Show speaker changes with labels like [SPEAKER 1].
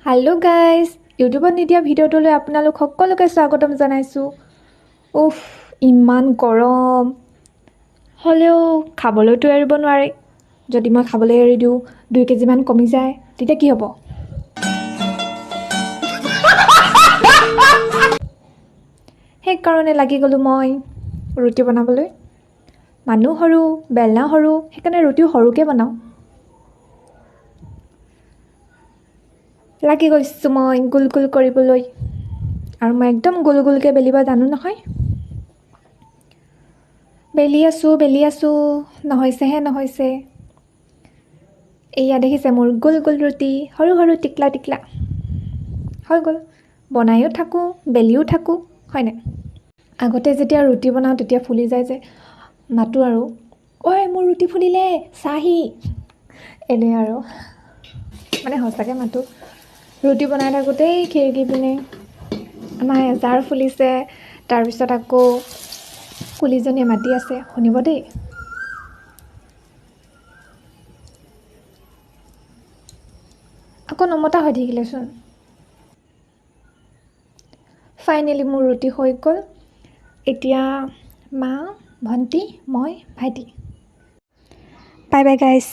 [SPEAKER 1] Hello' guys, ইউটিউবত নিদিয়া ভিডিঅ'টোলৈ আপোনালোক সকলোকে স্বাগতম জনাইছোঁ। উফ, ইমান গৰম হ'লেও খাবলৈতো এৰিব নোৱাৰি। যদি মই খাবলৈ এৰি দিওঁ 2 কেজিমান কমি যায় তেতিয়া কি হ'ব? সেইকাৰণে লাগি গ'লোঁ মই ৰুটি বনাবলৈ। মানুহ সৰু, বেলনা সৰু, সেইকাৰণে ৰুটিও সৰুকৈ বনাওঁ। লাগি গৈছোঁ মই গোল গোল কৰিবলৈ, আৰু মই একদম গোল গোলকৈ বেলিব জানো নহয়। বেলি আছোঁ, নহৈছে। এয়া দেখিছে মোৰ গোল গোল ৰুটি, সৰু সৰু টিকলা টিকলা হৈ গ'ল। বনায়ো থাকোঁ, বেলিও থাকোঁ, হয়নে? আগতে যেতিয়া ৰুটি বনাওঁ তেতিয়া ফুলি যায় যে, মাতোঁ আৰু, ঐ মোৰ ৰুটি ফুলিলে চাহি, এনে আৰু মানে সঁচাকৈ মাতোঁ। ৰুটি বনাই থাকোঁতেই খিৰিকী পিনে আমাৰ এজাৰ ফুলিছে, তাৰপিছত আকৌ কুলিজনীয়ে মাতি আছে, শুনিব দেই। আকৌ নমতা হৈ থাকিলেচোন। ফাইনেলি মোৰ ৰুটি হৈ গ'ল। এতিয়া মা, ভণ্টি, মই, ভাইটি। Bye bye guys.